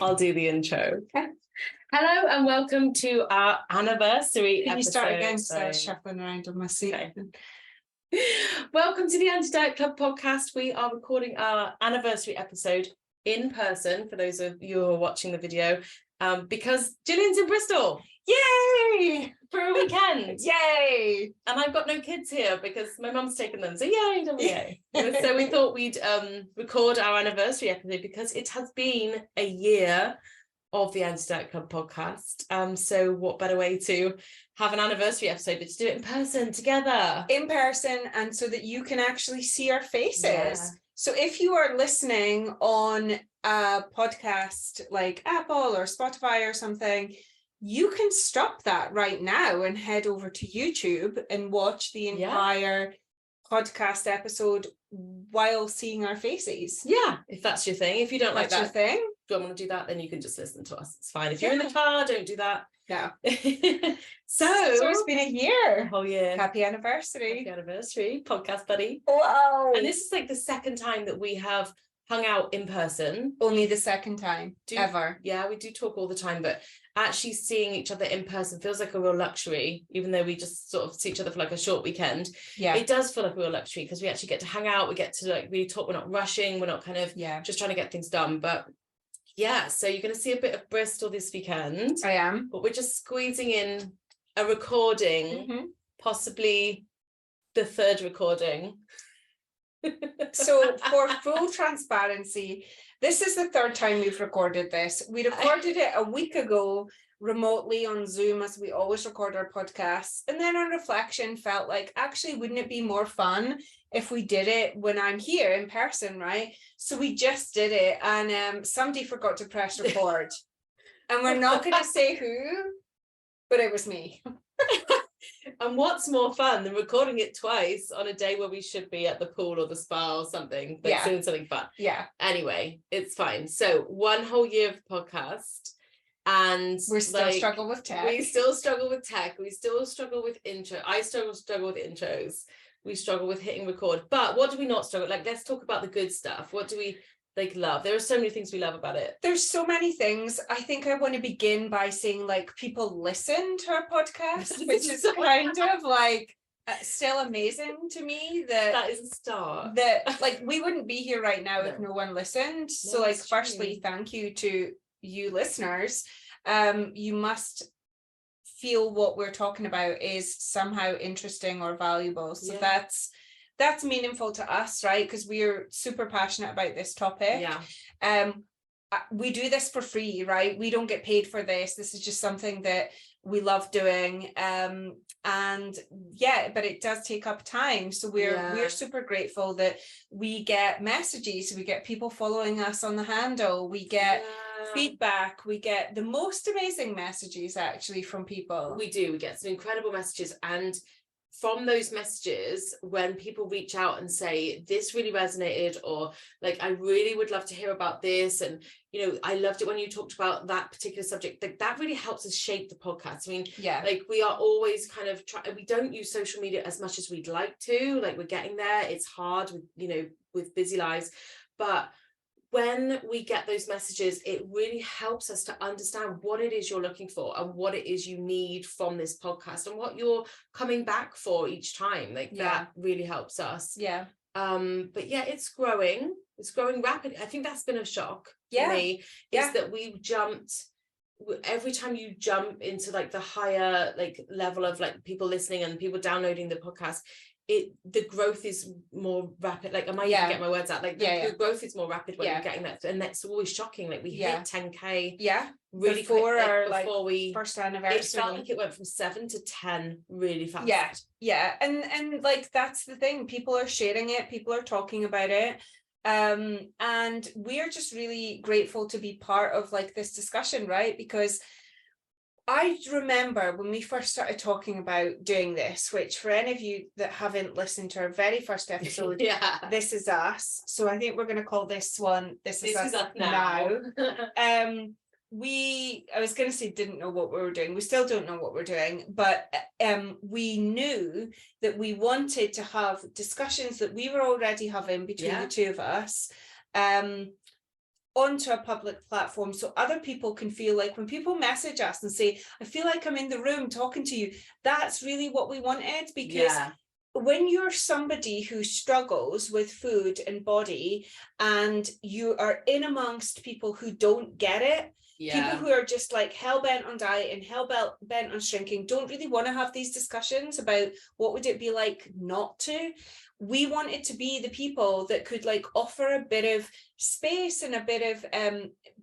I'll do the intro. Okay. Hello and welcome to our anniversary episode. Can you start again? So I was shuffling around on my seat. Okay. Welcome to the Anti-Diet Club podcast. We are recording our anniversary episode in person for those of you who are watching the video because Gillian's in Bristol. Yay! For a weekend. Yay! And I've got no kids here because my mum's taken them. So yay, double yay. So we thought we'd record our anniversary episode because it has been a year of the Anti-Diet Club podcast. So what better way to have an anniversary episode but to do it in person together. In person, and so that you can actually see our faces. Yeah. So if you are listening on a podcast like Apple or Spotify or something, you can stop that right now and head over to YouTube and watch the entire podcast episode while seeing our faces. Yeah, if that's your thing. If you don't like that your thing, don't want to do that, then you can just listen to us. It's fine. If you're in the car, don't do that. No. so it's been a year. A whole year. Happy anniversary. Happy anniversary, podcast buddy. Wow. And this is like the second time that we have hung out in person. Only the second time ever. Yeah, we do talk all the time, but actually seeing each other in person feels like a real luxury, even though we just sort of see each other for like a short weekend. Yeah, it does feel like a real luxury because we actually get to hang out, we get to like really talk, we're not rushing, we're not kind of just trying to get things done. But yeah, so you're going to see a bit of Bristol this weekend. I am. But we're just squeezing in a recording, possibly the third recording. So for full transparency, this is the third time we've recorded this. We recorded it a week ago remotely on Zoom, as we always record our podcasts. And then on reflection felt like, actually, wouldn't it be more fun if we did it when I'm here in person, right? So we just did it, and somebody forgot to press record. And we're not going to say who, but it was me. And what's more fun than recording it twice on a day where we should be at the pool or the spa or something, like doing something fun. Yeah. Anyway, it's fine. So 1 whole year of podcast, and we're still struggle with tech. We still struggle with tech. We still struggle with intro. I struggle with intros. We struggle with hitting record. But what do we not struggle? Like, let's talk about the good stuff. What do we love? There are so many things we love about it. There's so many things. I think I want to begin by saying, like, people listen to our podcast, which is kind of like still amazing to me. That is a start. That like we wouldn't be here right now if no one listened. So like, firstly, thank you to you listeners. You must feel what we're talking about is somehow interesting or valuable. So that's meaningful to us, right? Because we're super passionate about this topic. We do this for free, right? We don't get paid for this. This is just something that we love doing. And but it does take up time. So we're super grateful that we get messages, we get people following us on the handle, we get feedback, we get the most amazing messages actually from people. We get some incredible messages, and from those messages, when people reach out and say, this really resonated, or like, I really would love to hear about this. And, you know, I loved it when you talked about that particular subject. Like, that really helps us shape the podcast. I mean, like, we are always kind of we don't use social media as much as we'd like to. Like, we're getting there. It's hard with, you know, with busy lives. But when we get those messages, it really helps us to understand what it is you're looking for and what it is you need from this podcast and what you're coming back for each time. Like that really helps us. But it's growing rapidly. I think that's been a shock for me, is that we jumped. Every time you jump into like the higher like level of like people listening and people downloading the podcast, the growth is more rapid. Like, I might even get my words out. Like the growth is more rapid when you're getting that, and that's always shocking. Like, we hit 10k really before quick, our before we first anniversary. It felt like it went from 7 to 10 really fast. And like, that's the thing, people are sharing it, people are talking about it, and we're just really grateful to be part of like this discussion, right? Because I remember when we first started talking about doing this, which for any of you that haven't listened to our very first episode, This Is Us. So I think we're going to call this one, This Is Us Now. I was going to say didn't know what we were doing. We still don't know what we're doing, but we knew that we wanted to have discussions that we were already having between the two of us, onto a public platform so other people can feel like when people message us and say, I feel like I'm in the room talking to you, that's really what we wanted. Because when you're somebody who struggles with food and body and you are in amongst people who don't get it, people who are just like hell-bent on diet and hell-bent on shrinking, don't really want to have these discussions about what would it be like not to. We wanted to be the people that could like offer a bit of space and a bit of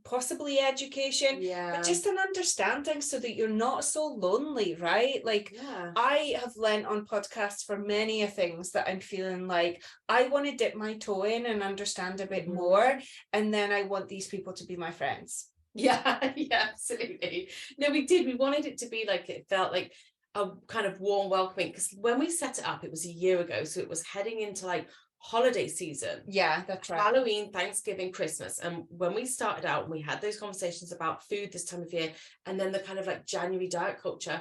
possibly education, but just an understanding so that you're not so lonely, right? Like I have learned on podcasts for many things that I'm feeling like I want to dip my toe in and understand a bit more, and then I want these people to be my friends. Yeah, absolutely. No, we did. We wanted it to be like, it felt like a kind of warm welcoming, because when we set it up, it was a year ago, so it was heading into like holiday season. Yeah, that's right. Halloween, Thanksgiving, Christmas. And when we started out and we had those conversations about food this time of year, and then the kind of like January diet culture,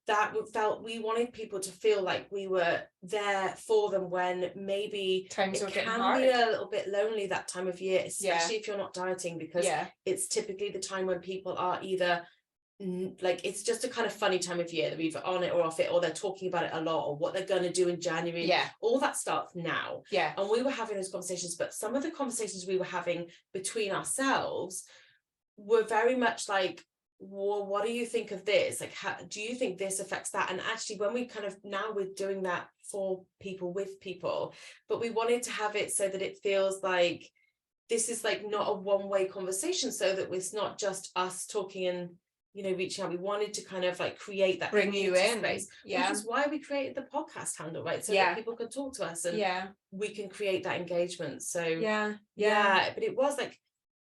that felt, we wanted people to feel like we were there for them when maybe times it can hard. be a little bit lonely that time of year, especially if you're not dieting, because it's typically the time when people are either like, it's just a kind of funny time of year. They're either on it or off it, or they're talking about it a lot, or what they're going to do in January. All that starts now. And we were having those conversations, but some of the conversations we were having between ourselves were very much like, well, what do you think of this? Like, how do you think this affects that? And actually, when we kind of, now we're doing that for people, with people, but we wanted to have it so that it feels like this is like not a one-way conversation, so that it's not just us talking and, you know, reaching out. We wanted to kind of like create that, bring you in space, which is why we created the podcast handle, right? So that people can talk to us and we can create that engagement. So but it was like,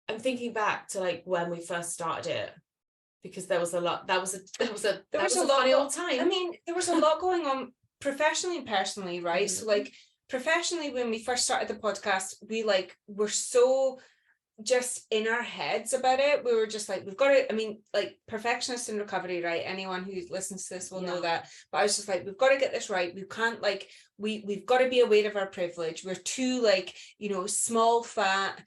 I'm thinking back to like when we first started it, because there was a lot, that was a funny old time. I mean, there was a lot going on professionally and personally, right? So like professionally, when we first started the podcast, we like were so just in our heads about it. We were just like, we've got to, I mean, like perfectionist in recovery, right? Anyone who listens to this will know that. But I was just like, we've got to get this right. We can't like, we've got to be aware of our privilege. We're too like, you know, small, fat,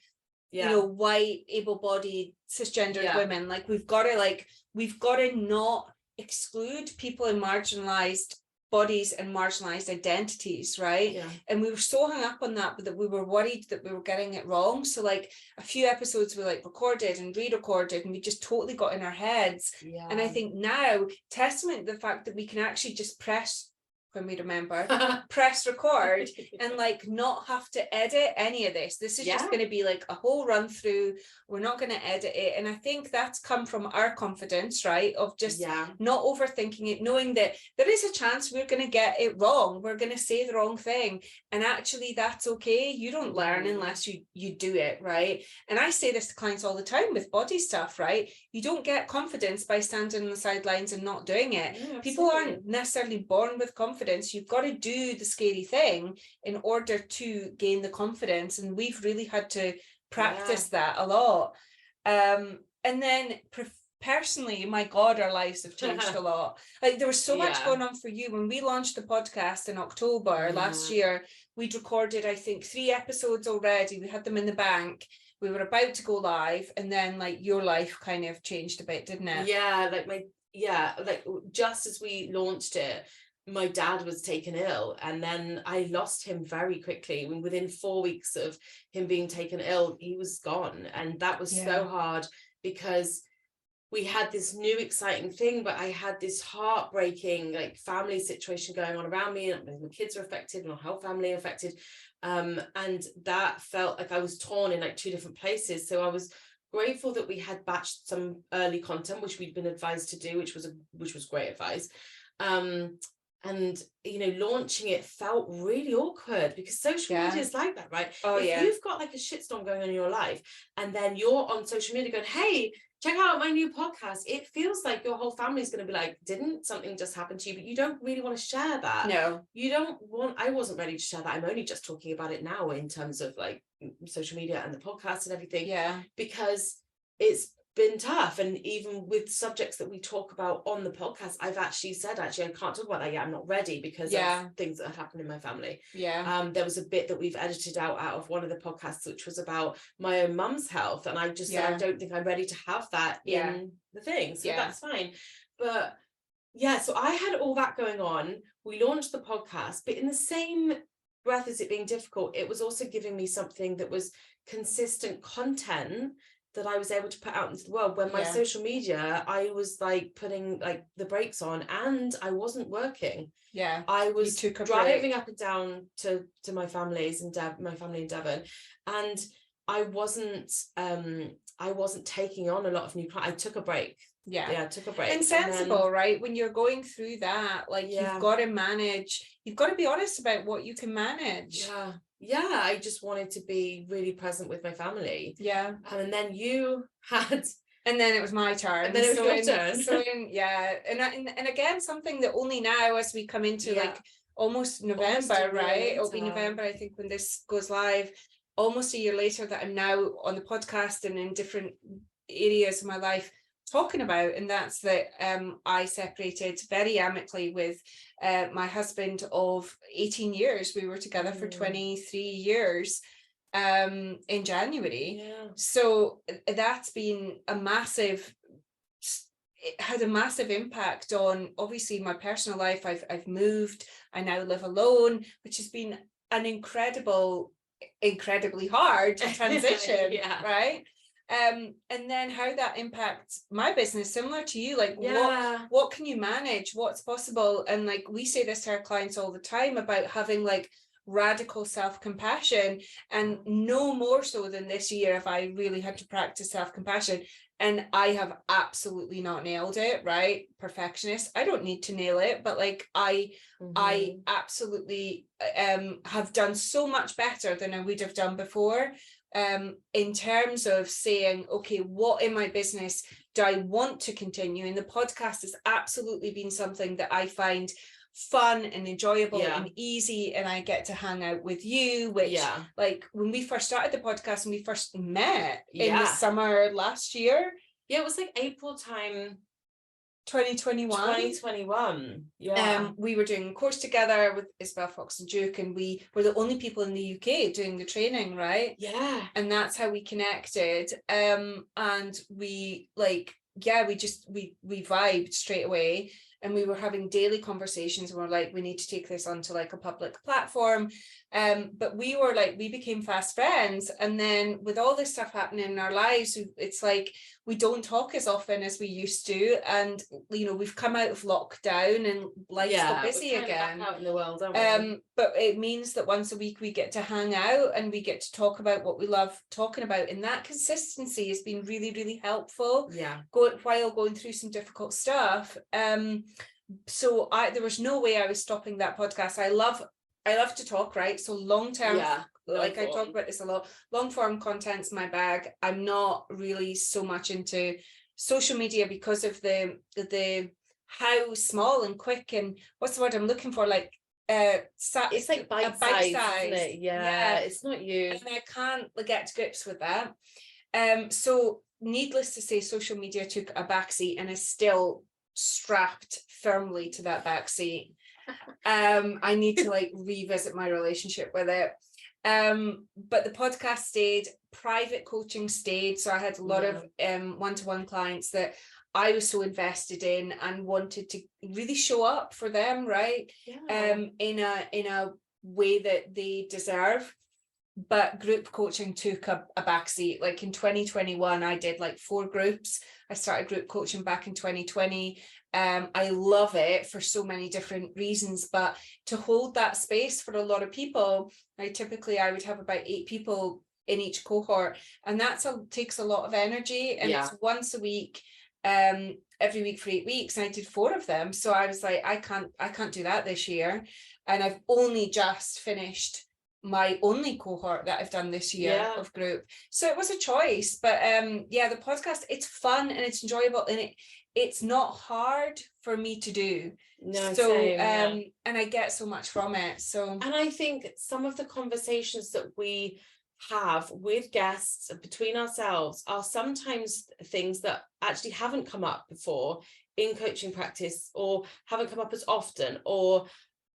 you know, white, able-bodied, cisgendered women. Like we've got to not exclude people in marginalized bodies and marginalized identities, right? And we were so hung up on that, but that we were worried that we were getting it wrong. So like a few episodes we like recorded and re-recorded, and we just totally got in our heads. And I think now, testament to the fact that we can actually just press, when we remember, press record and like not have to edit any of this. This is just going to be like a whole run through. We're not going to edit it. And I think that's come from our confidence, right? Of just not overthinking it, knowing that there is a chance we're going to get it wrong. We're going to say the wrong thing. And actually that's okay. You don't learn unless you do it, right? And I say this to clients all the time with body stuff, right? You don't get confidence by standing on the sidelines and not doing it. People aren't necessarily born with confidence. You've got to do the scary thing in order to gain the confidence, and we've really had to practice that a lot. And then personally, my God, our lives have changed a lot. Like there was so much going on for you when we launched the podcast in October last year. We'd recorded, I think, 3 episodes already. We had them in the bank. We were about to go live, and then like your life kind of changed a bit, didn't it? Like just as we launched it, my dad was taken ill, and then I lost him very quickly. Within 4 weeks of him being taken ill, he was gone. And that was so hard, because we had this new exciting thing, but I had this heartbreaking like family situation going on around me, and my kids were affected, my whole family affected. And that felt like I was torn in like 2 different places. So I was grateful that we had batched some early content, which we'd been advised to do, which was great advice. And you know, launching it felt really awkward, because social media is like that, right? If you've got like a shitstorm going on in your life, and then you're on social media going, hey, check out my new podcast, it feels like your whole family is going to be like, didn't something just happen to you? But you don't really want to share that. I wasn't ready to share that. I'm only just talking about it now in terms of like social media and the podcast and everything, because it's been tough. And even with subjects that we talk about on the podcast, I've actually said, I can't talk about that yet. I'm not ready because of things that have happened in my family. There was a bit that we've edited out of one of the podcasts, which was about my own mum's health. And I just said, I don't think I'm ready to have that in the thing. So that's fine. But so I had all that going on. We launched the podcast, but in the same breath as it being difficult, it was also giving me something that was consistent content that I was able to put out into the world. When my social media, I was like putting like the brakes on, and I wasn't working. I was driving up and down to my family's in my family in Devon, and I wasn't taking on a lot of new clients. I took a break. I took a break. And sensible, right? When you're going through that, like you've got to manage, you've got to be honest about what you can manage. I just wanted to be really present with my family. And then you had, and then it was my turn. And then it was your turn. And again, something that only now, as we come into like almost November, right? It'll be November, I think, when this goes live. Almost a year later, that I'm now on the podcast and in different areas of my life talking about, and that's that I separated very amicably with my husband of 18 years. We were together for 23 years in January. So that's been it had a massive impact on obviously my personal life. I've moved. I now live alone, which has been an incredibly hard transition. Right. And then how that impacts my business, similar to you, like what can you manage, what's possible? And like we say this to our clients all the time about having like radical self-compassion, and no more so than this year if I really had to practice self-compassion. And I have absolutely not nailed it, right? Perfectionist. I don't need to nail it, but like I absolutely have done so much better than I would have done before. In terms of saying, okay, what in my business do I want to continue? And the podcast has absolutely been something that I find fun and enjoyable and easy, and I get to hang out with you, which like when we first started the podcast and we first met in the summer last year, it was like April time 2021. We were doing a course together with Isabel Fox and Duke, and we were the only people in the UK doing the training, right? And that's how we connected. And we like we vibed straight away, and we were having daily conversations, and we're like, we need to take this onto like a public platform. But we were like, we became fast friends, and then with all this stuff happening in our lives, it's like we don't talk as often as we used to, and you know, we've come out of lockdown and life's got busy again out in the world, but it means that once a week we get to hang out and we get to talk about what we love talking about, and that consistency has been really, really helpful while going through some difficult stuff. So there was no way I was stopping that podcast. I love to talk, right? So long term, like I talk about this a lot, long form content's my bag. I'm not really so much into social media because of the how small and quick, and what's the word I'm looking for, like it's like bite size, isn't it? It's not you, and I can't get to grips with that. So needless to say, social media took a backseat and is still strapped firmly to that backseat. I need to like revisit my relationship with it. But the podcast stayed, private coaching stayed. So I had a lot of one-to-one clients that I was so invested in and wanted to really show up for them, right? In a way that they deserve. But group coaching took a backseat. Like in 2021, I did like 4 groups. I started group coaching back in 2020. I love it for so many different reasons, but to hold that space for a lot of people, I would have about 8 people in each cohort, and takes a lot of energy, and it's once a week, every week for 8 weeks, and I did 4 of them. So I was like, I can't do that this year, and I've only just finished my only cohort that I've done this year of group. So it was a choice, but the podcast, it's fun and it's enjoyable, and it's not hard for me to do. And I get so much from it. So, and I think some of the conversations that we have with guests between ourselves are sometimes things that actually haven't come up before in coaching practice, or haven't come up as often, or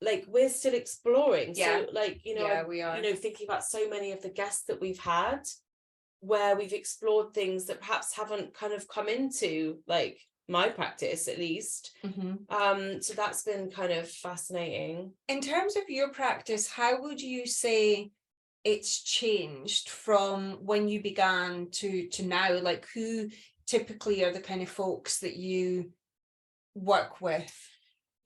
like we're still exploring. So like, we are, thinking about so many of the guests that we've had where we've explored things that perhaps haven't kind of come into like my practice, at least. So that's been kind of fascinating. In terms of your practice, how would you say it's changed from when you began to now? Like, who typically are the kind of folks that you work with?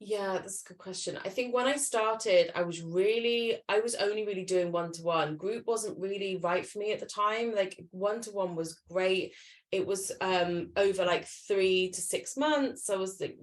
Yeah, that's a good question. I think when I started, I was only really doing one-to-one. Group wasn't really right for me at the time. Like one-to-one was great. It was over like 3 to 6 months. I was like,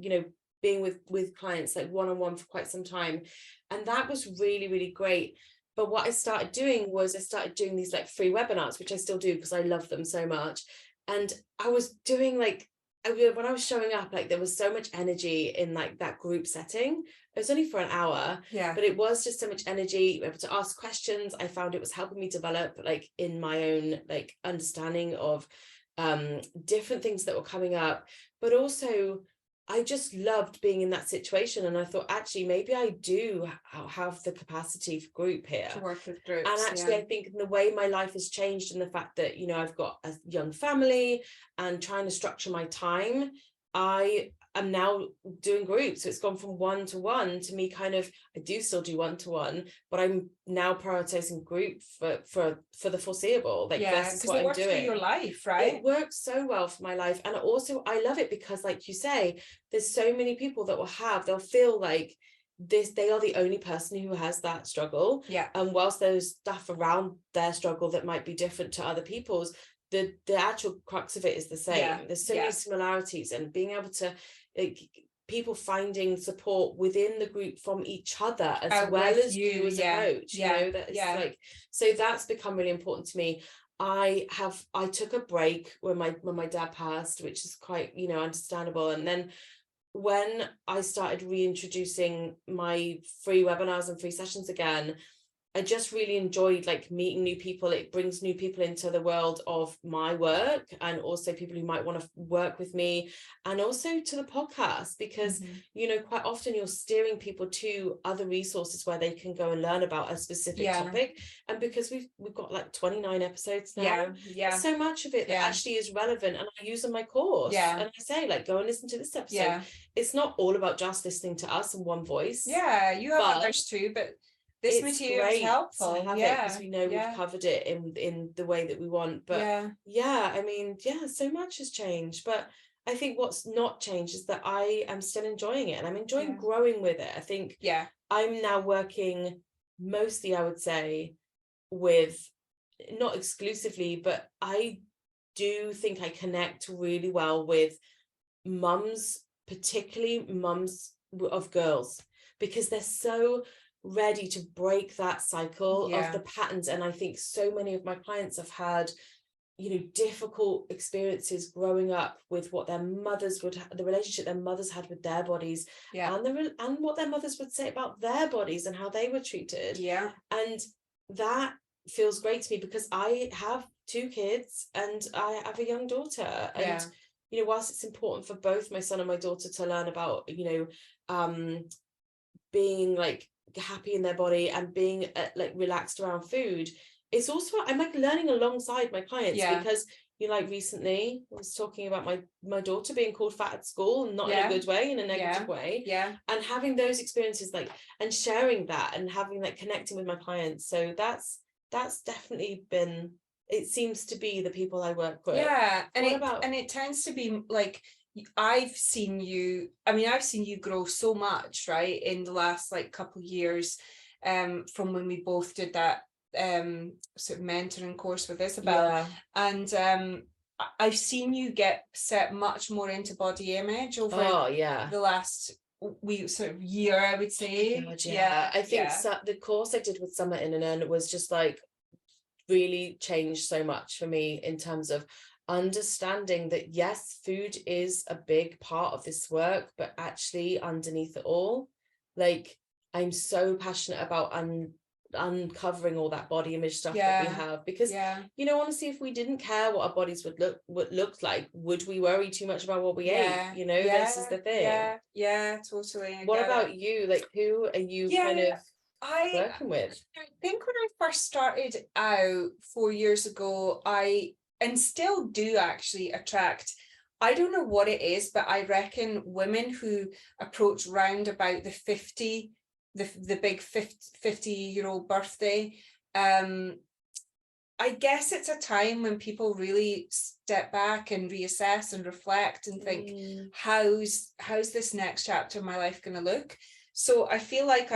being with clients like one-on-one for quite some time. And that was really, really great. But what I started doing was I started doing these like free webinars, which I still do because I love them so much. And I was doing like, when I was showing up, like there was so much energy in like that group setting. It was only for an hour, but it was just so much energy, able to ask questions. I found it was helping me develop like in my own like understanding of different things that were coming up. But also I just loved being in that situation, and I thought actually maybe I do have the capacity for group here to work with groups. And actually I think the way my life has changed, and the fact that I've got a young family and trying to structure my time, I am now doing groups. So it's gone from one-to-one to me kind of, I do still do one-to-one, but I'm now prioritizing group for the foreseeable, like versus what I'm doing. For your life, right? It works so well for my life. And also I love it because, like you say, there's so many people that they'll feel like they are the only person who has that struggle. And whilst there's stuff around their struggle that might be different to other people's, the actual crux of it is the same. There's so many similarities, and being able to people finding support within the group from each other as well as you as a coach, like, so that's become really important to me. I took a break when my dad passed, which is quite understandable, and then when I started reintroducing my free webinars and free sessions again, I just really enjoyed like meeting new people. It brings new people into the world of my work, and also people who might want to work with me, and also to the podcast, because quite often you're steering people to other resources where they can go and learn about a specific topic. And because we've got like 29 episodes now, so much of it that actually is relevant, and I use in my course. And I say, like, go and listen to this episode. It's not all about just listening to us in one voice. You have others too, but this material is helpful because we know we've covered it in the way that we want. But I mean, so much has changed, but I think what's not changed is that I am still enjoying it, and I'm enjoying growing with it. I think I'm now working mostly, I would say, with, not exclusively, but I do think I connect really well with mums, particularly mums of girls, because they're so ready to break that cycle of the patterns. And I think so many of my clients have had difficult experiences growing up with what their mothers the relationship their mothers had with their bodies, and what their mothers would say about their bodies and how they were treated. And that feels great to me because I have 2 kids and I have a young daughter, and whilst it's important for both my son and my daughter to learn about being like happy in their body and being like relaxed around food, it's also, I'm like learning alongside my clients, because like recently I was talking about my daughter being called fat at school, not in a good way, in a negative way, and having those experiences, like, and sharing that and having like connecting with my clients. So that's definitely been, it seems to be the people I work with. And it tends to be like, I've seen you grow so much, right, in the last like couple of years, from when we both did that sort of mentoring course with Isabel, and I've seen you get set much more into body image over the last sort of year, I would say. I think the course I did with Summer In was just like really changed so much for me in terms of understanding that yes, food is a big part of this work, but actually underneath it all, like, I'm so passionate about uncovering all that body image stuff that we have, because you know, honestly, if we didn't care what our bodies would look like, would we worry too much about what we ate? You know, this is the thing. Totally. What about you? Like, who are you kind of working with? I think when I first started out 4 years ago, and still do actually attract, I don't know what it is, but I reckon women who approach round about the 50, the big 50-year-old birthday, I guess it's a time when people really step back and reassess and reflect and think, how's this next chapter of my life going to look? So I feel like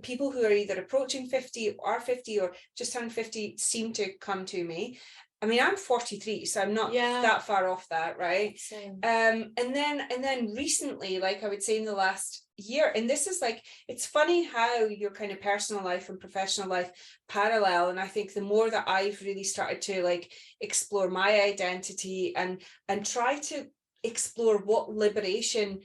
people who are either approaching 50 or 50 or just turned 50 seem to come to me. I mean, I'm 43, so I'm not that far off that, right? Same. And then recently, like I would say in the last year, and this is like, it's funny how your kind of personal life and professional life parallel. And I think the more that I've really started to like explore my identity and try to explore what liberation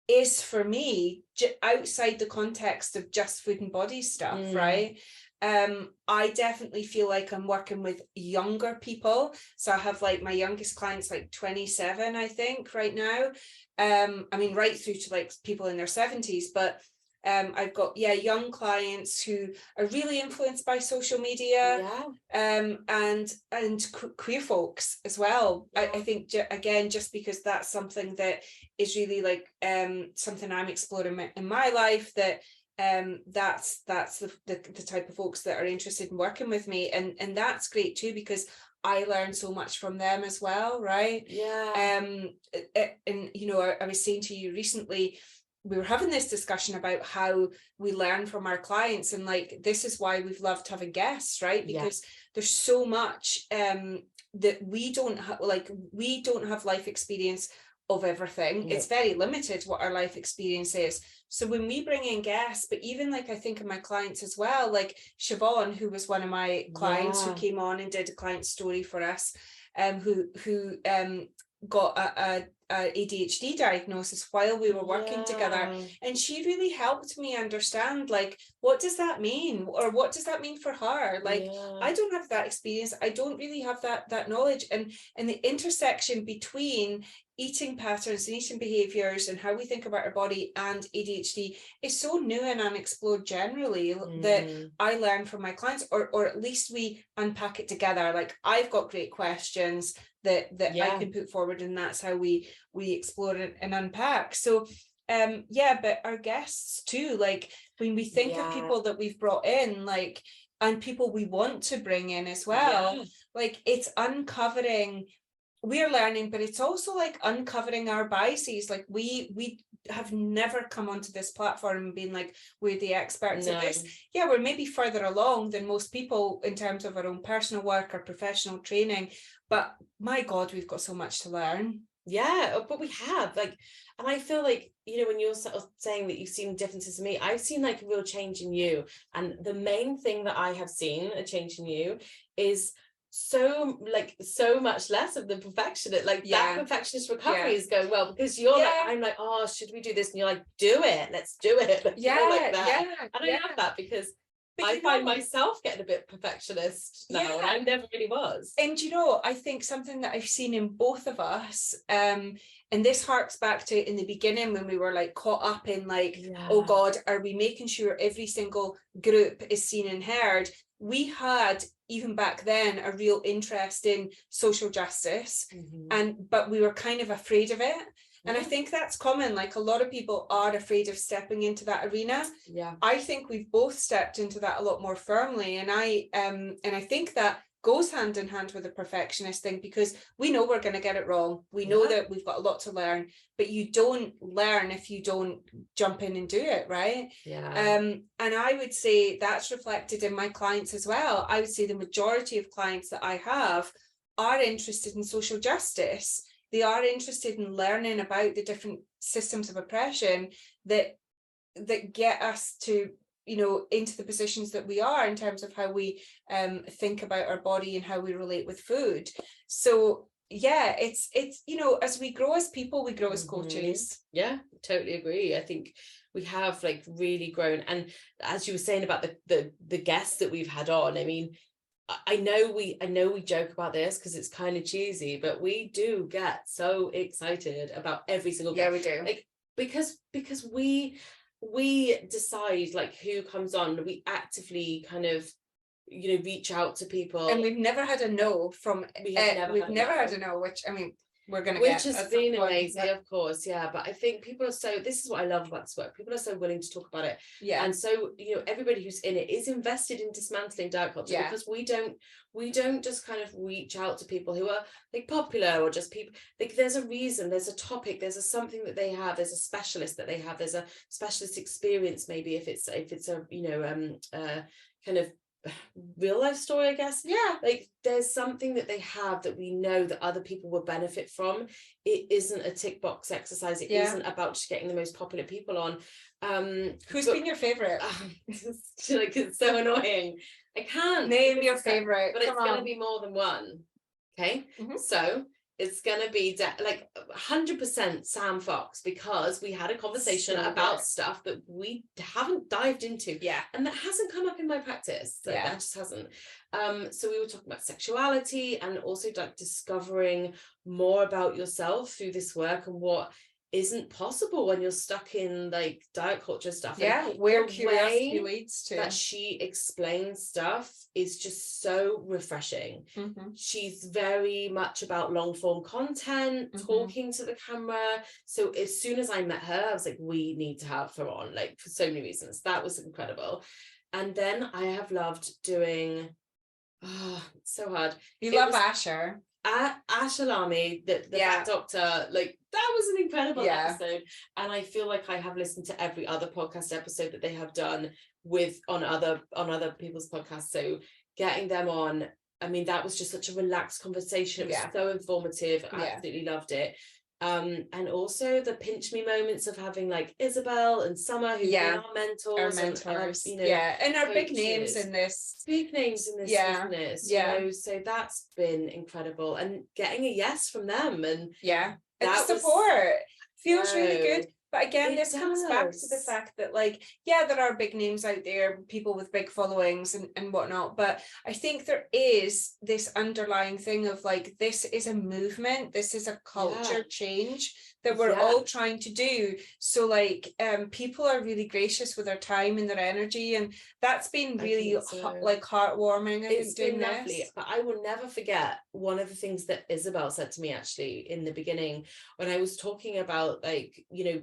is for me outside the context of just food and body stuff, right? I definitely feel like I'm working with younger people. So I have like my youngest clients like 27, I think, right now. I mean, right through to like people in their 70s, but I've got young clients who are really influenced by social media, and queer folks as well. I think again, just because that's something that is really like something I'm exploring in my life, that that's the type of folks that are interested in working with me, and that's great too, because I learn so much from them as well, right? And you know, I was saying to you recently, we were having this discussion about how we learn from our clients, and like this is why we've loved having guests, right? Because there's so much that we don't have, like we don't have life experience of everything. It's very limited what our life experience is. So when we bring in guests, but even like I think of my clients as well, like Siobhan, who was one of my clients who came on and did a client story for us, who got a ADHD diagnosis while we were working together, and she really helped me understand, like, what does that mean, or what does that mean for her? Like, I don't have that experience, I don't really have that knowledge, and the intersection between eating patterns and eating behaviors and how we think about our body and ADHD is so new and unexplored generally, that I learn from my clients, or at least we unpack it together. Like, I've got great questions that I can put forward, and that's how we explore it and unpack. So but our guests too, like when we think of people that we've brought in, like, and people we want to bring in as well, like it's uncovering, we're learning, but it's also like uncovering our biases. Like we have never come onto this platform and been like, we're the experts at this. We're maybe further along than most people in terms of our own personal work or professional training, but my God, we've got so much to learn. But we have, like, and I feel like, you know, when you're sort of saying that you've seen differences in me, I've seen like a real change in you. And the main thing that I have seen a change in you is so much less of the perfectionist, like that perfectionist recovery is going well, because you're like, I'm like, oh, should we do this? And you're like, do it, let's do it. Like, like that. And I love that, because I find myself getting a bit perfectionist now, and I never really was. And you know, I think something that I've seen in both of us, and this harks back to in the beginning when we were like caught up in like, oh God, are we making sure every single group is seen and heard? We had, even back then, a real interest in social justice, but we were kind of afraid of it. And I think that's common. Like, a lot of people are afraid of stepping into that arena. I think we've both stepped into that a lot more firmly. And I think that goes hand in hand with the perfectionist thing, because we know we're going to get it wrong. We know that we've got a lot to learn, but you don't learn if you don't jump in and do it, right? And I would say that's reflected in my clients as well. I would say the majority of clients that I have are interested in social justice. They are interested in learning about the different systems of oppression that get us to, you know, into the positions that we are in terms of how we think about our body and how we relate with food. So it's you know, as we grow as people, we grow as coaches. Totally agree. I think we have like really grown. And as you were saying about the guests that we've had on, I mean, I know we joke about this because it's kind of cheesy, but we do get so excited about every single guest. Yeah, we do. Like, because we decide like who comes on. We actively kind of, you know, reach out to people, and we've never had a no from we've never had a no, which I mean we're gonna which get has been amazing, of course. Yeah, but I think people are so, this is what I love about this work, people are so willing to talk about it. Yeah. And so, you know, everybody who's in it is invested in dismantling diet culture, because we don't just kind of reach out to people who are like popular, or just people like, there's a reason, there's a topic, there's a something that they have, there's a specialist that they have, there's a specialist experience, maybe if it's a, you know, kind of real life story, I guess. Yeah, like there's something that they have that we know that other people will benefit from. It isn't a tick box exercise. It isn't about just getting the most popular people on. Who's been your favorite? Like, it's so annoying. I can't name your favorite, but it's gonna be more than one. Okay. So it's going to be like 100% Sam Fox, because we had a conversation about stuff that we haven't dived into. Yeah. And that hasn't come up in my practice. That just hasn't. So we were talking about sexuality, and also like discovering more about yourself through this work, and what isn't possible when you're stuck in like diet culture stuff. Yeah, and where curiosity leads to. That she explains stuff is just so refreshing. She's very much about long form content, talking to the camera. So as soon as I met her, I was like, we need to have her on, like, for so many reasons. That was incredible. And then I have loved doing, it's so hard. You love Asher. Asher Lamy, the Fat Doctor, like that was an incredible episode. And I feel like I have listened to every other podcast episode that they have done on other people's podcasts. So getting them on, I mean, that was just such a relaxed conversation. It was so informative. I absolutely loved it. And also the pinch me moments of having like Isabel and Summer, who are mentors, and, you know, and our big names in this business, you know, so that's been incredible. And getting a yes from them, and that support feels really good. But again, this comes back to the fact that, like, there are big names out there, people with big followings and whatnot. But I think there is this underlying thing of like, this is a movement, this is a culture change that we're all trying to do. So like, people are really gracious with their time and their energy, and that's been really like heartwarming. It's been lovely. But I will never forget one of the things that Isabel said to me actually in the beginning, when I was talking about, like, you know,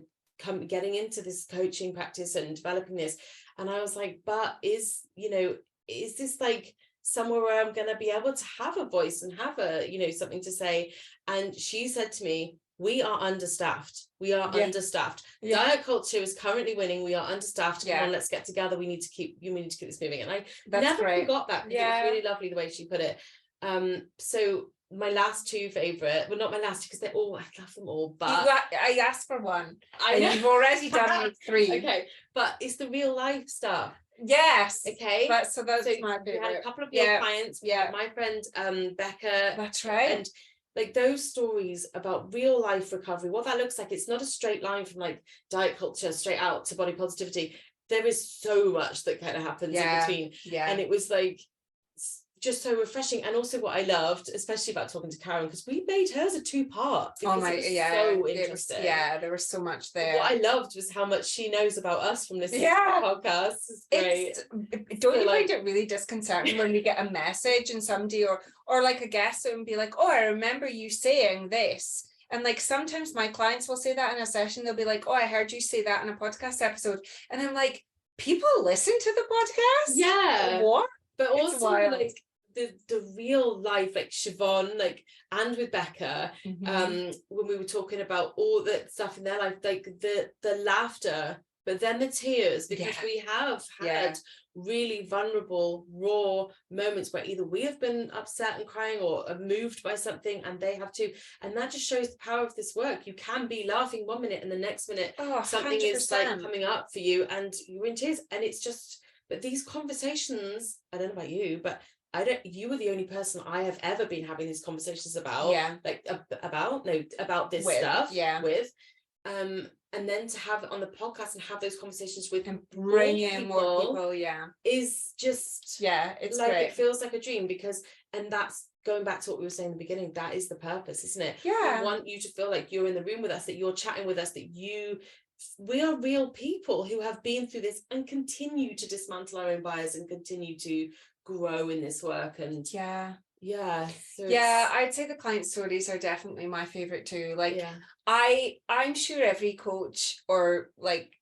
getting into this coaching practice and developing this, and I was like, but is this like somewhere where I'm going to be able to have a voice and have a, you know, something to say? And she said to me, we are understaffed. Diet culture is currently winning. We are understaffed. Come on, let's get together. We need to keep this moving. And I never forgot that. It was really lovely the way she put it. So my last two favorite, well, not my last two, because I love them all, but I asked for one. You've already done like three. Okay, but it's the real life stuff. Yes. Okay. So that's my favorite. We had a couple of your clients. We had my friend Becca. That's right. And like those stories about real life recovery, what that looks like. It's not a straight line from like diet culture straight out to body positivity. There is so much that kind of happens in between. And it was like just so refreshing. And also what I loved, especially about talking to Karen, because we made hers a 2-part. Oh my, so interesting. There was so much there. What I loved was how much she knows about us from this podcast. It's great. Don't you find it really disconcerting when you get a message and somebody or like a guest and be like, oh, I remember you saying this. And like sometimes my clients will say that in a session. They'll be like, oh, I heard you say that in a podcast episode. And I'm like, people listen to the podcast? Yeah. What? But also like the real life, like Siobhan, like, and with Becca, when we were talking about all that stuff in their life, like the laughter, but then the tears, because we have had really vulnerable, raw moments where either we have been upset and crying or are moved by something, and they have too. And that just shows the power of this work. You can be laughing 1 minute and the next minute something 100%. Is like coming up for you and you're in tears. And it's just, but these conversations, I don't know about you, but you were the only person I have ever been having these conversations about, about this stuff with. And and then to have it on the podcast and have those conversations with and bring in more people, is just it's like, great. it feels like a dream, because, and that's going back to what we were saying in the beginning, that is the purpose, isn't it? We want you to feel like you're in the room with us, that you're chatting with us, that we are real people who have been through this and continue to dismantle our own bias and continue to grow in this work. And I'd say the client stories are definitely my favorite too. Like, I'm sure every coach or like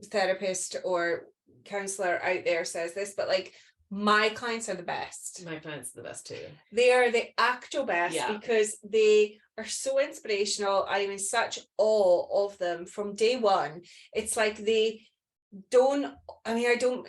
therapist or counselor out there says this, but like, my clients are the best. My clients are the best too. They are the actual best because they are so inspirational. I'm in such awe of them from day one. It's like I don't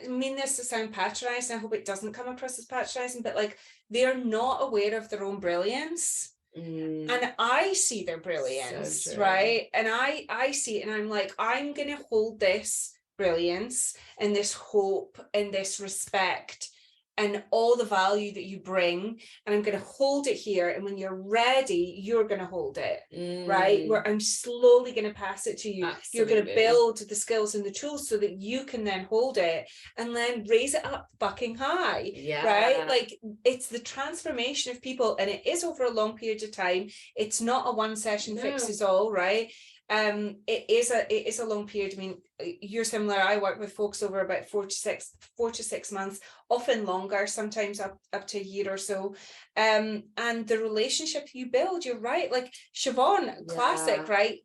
mean this to sound patronizing. I hope it doesn't come across as patronizing, but like, they are not aware of their own brilliance. And I see their brilliance, so right? And I see it, and I'm like, I'm gonna hold this brilliance and this hope and this respect and all the value that you bring, and I'm going to hold it here, and when you're ready, you're going to hold it, right? Where I'm slowly going to pass it to you. Absolutely. You're going to build the skills and the tools so that you can then hold it and then raise it up fucking high, right? Like, it's the transformation of people, and it is over a long period of time. It's not a one session fixes all, right? It is a long period. I mean, you're similar. I work with folks over about 4 to 6 months, often longer, sometimes up to a year or so. And the relationship you build, you're right. Like Siobhan, classic, right?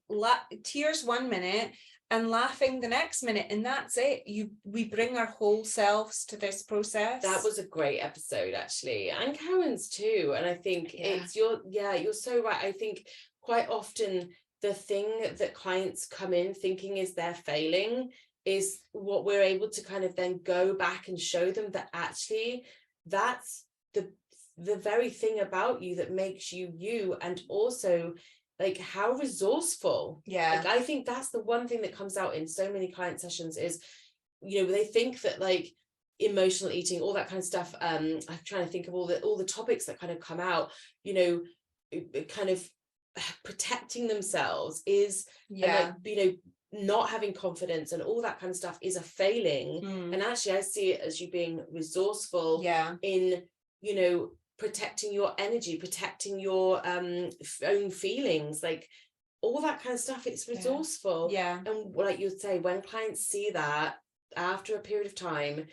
Tears 1 minute and laughing the next minute, and that's it. We bring our whole selves to this process. That was a great episode, actually, and Karen's too. And I think you're so right. I think quite often the thing that clients come in thinking is they're failing is what we're able to kind of then go back and show them that actually that's the very thing about you that makes you you, and also like how resourceful. Like, I think that's the one thing that comes out in so many client sessions is, you know, they think that like emotional eating, all that kind of stuff. I'm trying to think of all the topics that kind of come out, you know, kind of protecting themselves is like, you know, not having confidence and all that kind of stuff is a failing. And actually I see it as you being resourceful in, you know, protecting your energy, protecting your own feelings, like all that kind of stuff. It's resourceful. And like you'd say, when clients see that after a period of time,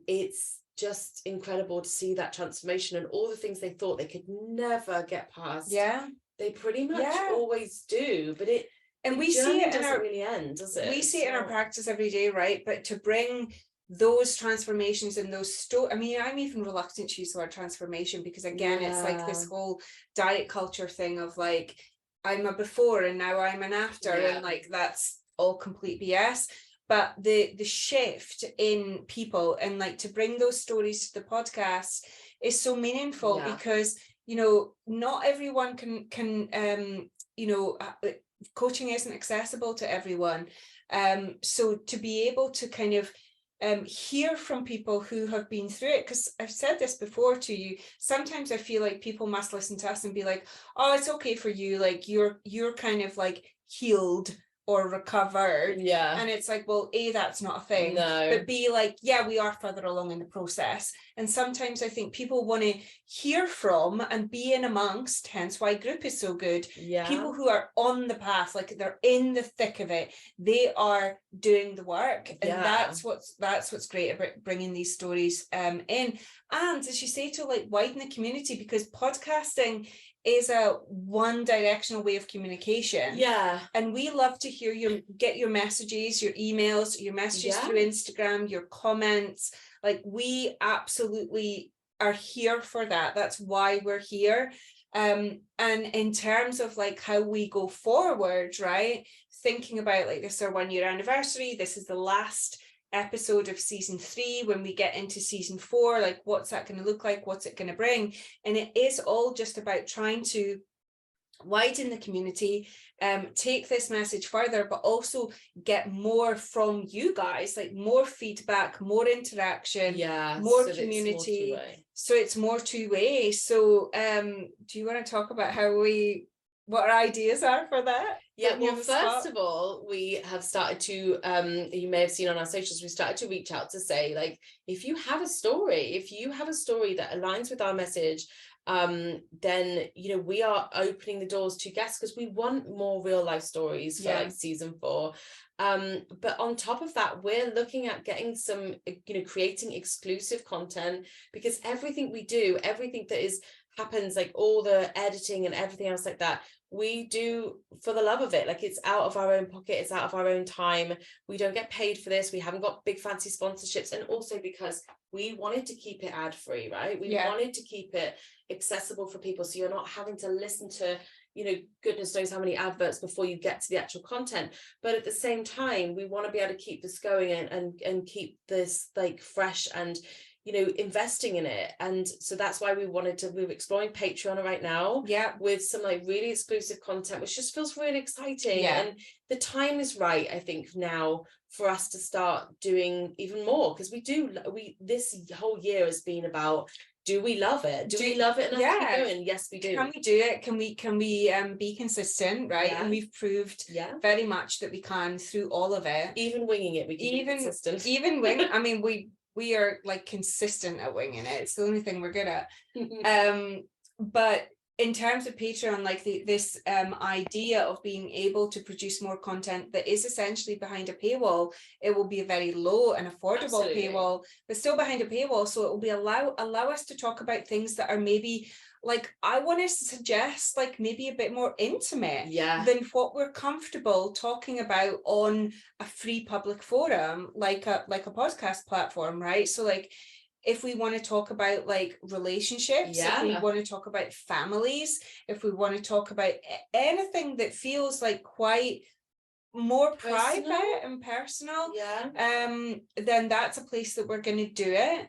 it's just incredible to see that transformation, and all the things they thought they could never get past, they pretty much always do. But we see it doesn't really end, does it? We see it in our practice every day, right? But to bring those transformations and those I mean, I'm even reluctant to use the word transformation, because again, it's like this whole diet culture thing of like, I'm a before and now I'm an after, and like that's all complete BS. But the shift in people, and like to bring those stories to the podcast is so meaningful, because you know, not everyone can you know, coaching isn't accessible to everyone. So to be able to kind of hear from people who have been through it, because I've said this before to you, sometimes I feel like people must listen to us and be like, oh, it's okay for you, like you're kind of like healed or recovered. And it's like, well, A, that's not a thing, but B, like, we are further along in the process. And sometimes I think people want to hear from and be in amongst, hence why group is so good, people who are on the path, like they're in the thick of it, they are doing the work. And that's what's great about bringing these stories in. And as you say, to like widen the community, because podcasting is a one directional way of communication. And we love to hear get your messages, your emails, your messages through Instagram, your comments. Like, we absolutely are here for that. That's why we're here. And in terms of like how we go forward, right, thinking about like, this is our 1 year anniversary, this is the last episode of season 3. When we get into season 4, like, what's that going to look like, what's it going to bring? And it is all just about trying to widen the community, take this message further, but also get more from you guys, like more feedback, more interaction, more community, so it's more two-way. So do you want to talk about what our ideas are for that? Yeah, well, first of all, we have started to, you may have seen on our socials, we started to reach out to say, like, if you have a story that aligns with our message, then, you know, we are opening the doors to guests, because we want more real life stories for like season 4. But on top of that, we're looking at getting some, you know, creating exclusive content, because everything we do, everything that happens, like all the editing and everything else like that, we do for the love of it. Like, it's out of our own pocket, it's out of our own time. We don't get paid for this. We haven't got big fancy sponsorships. And also because we wanted to keep it ad free, right? We wanted to keep it accessible for people, so you're not having to listen to, you know, goodness knows how many adverts before you get to the actual content. But at the same time, we want to be able to keep this going and keep this like fresh and, you know, investing in it. And so that's why we're exploring Patreon right now, with some like really exclusive content, which just feels really exciting. And the time is right, I think, now for us to start doing even more, because this whole year has been about, do we love it? Do we love it enough to keep going? Yes, we do. Can we do it? Can we be consistent, right? And we've proved very much that we can through all of it. Even winging it, we can be consistent. Even wing. I mean, we are like consistent at winging it. It's the only thing we're good at. But in terms of Patreon, like this idea of being able to produce more content that is essentially behind a paywall, it will be a very low and affordable paywall, but still behind a paywall. So it will be allow us to talk about things that are maybe, like, I want to suggest, like, maybe a bit more intimate than what we're comfortable talking about on a free public forum, like a podcast platform, right? So like, if we want to talk about like relationships, if we want to talk about families, if we want to talk about anything that feels like quite more private and personal, then that's a place that we're going to do it.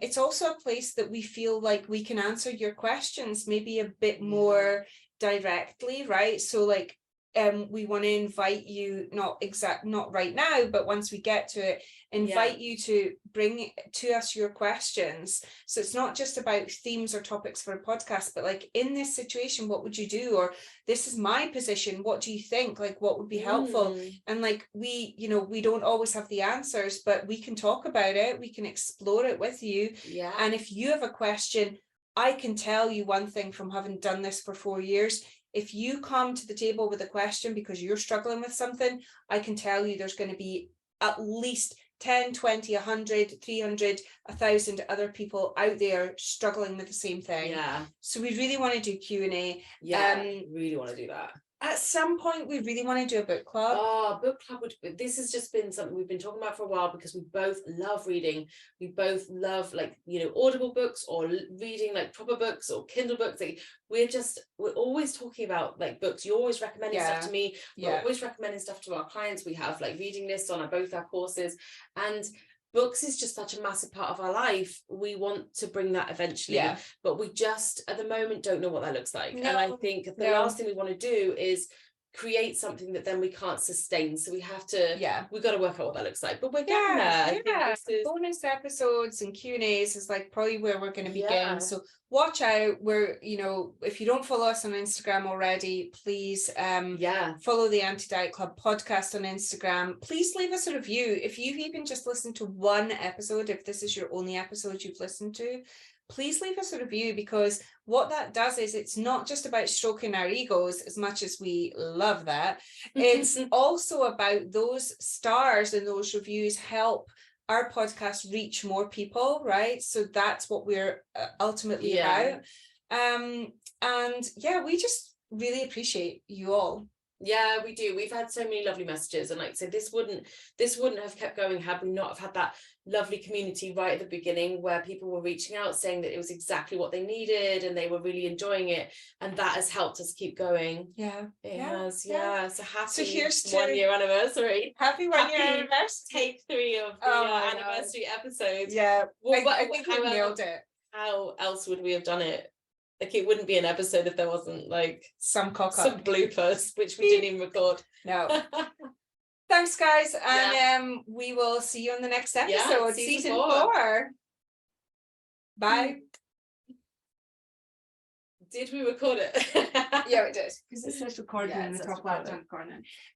It's also a place that we feel like we can answer your questions maybe a bit more directly, right? So like, we want to invite you, not right now, but once we get to it, invite you to bring to us your questions. So it's not just about themes or topics for a podcast, but like, in this situation, what would you do? Or this is my position, what do you think? Like, what would be helpful? And like, we, you know, we don't always have the answers, but we can talk about it, we can explore it with you. And if you have a question, I can tell you one thing from having done this for 4 years. If you come to the table with a question because you're struggling with something, I can tell you there's going to be at least 10, 20, 100, 300, 1,000 other people out there struggling with the same thing. So we really want to do Q&A. Really want to do that. At some point, we really want to do a book club. Oh, book club this has just been something we've been talking about for a while, because we both love reading. We both love, like, you know, Audible books or reading like proper books or Kindle books. Like, we're always talking about like books. You're always recommending stuff to me. We're always recommending stuff to our clients. We have like reading lists on both our courses, and books is just such a massive part of our life. We want to bring that eventually, but we just at the moment don't know what that looks like. And I think the last thing we want to do is create something that then we can't sustain. So we have to, we've got to work out what that looks like, but we're getting there. Bonus episodes and Q&As is like probably where we're going to begin. So watch out. We're, you know, if you don't follow us on Instagram already, please follow the Anti-Diet Club podcast on Instagram. Please leave us a review. If you've even just listened to one episode, if this is your only episode you've listened to, please leave us a review, because what that does is, it's not just about stroking our egos, as much as we love that. It's also about those stars and those reviews help our podcast reach more people, right? So that's what we're ultimately about. And we just really appreciate you all. Yeah, we do. We've had so many lovely messages, and like I said, this wouldn't have kept going had we not have had that lovely community right at the beginning, where people were reaching out saying that it was exactly what they needed and they were really enjoying it, and that has helped us keep going. It has. So happy here's 1 year anniversary. Happy 1 year anniversary. Take 3 of the anniversary episodes. Well, I think we nailed it. How else would we have done it? Like, it wouldn't be an episode if there wasn't like some bloopers, which we didn't even record. No. Thanks, guys, and we will see you on the next episode, season 4. Bye. Did we record it? Yeah, we did, because it says recording Yeah, in it the says top left recording. hand corner.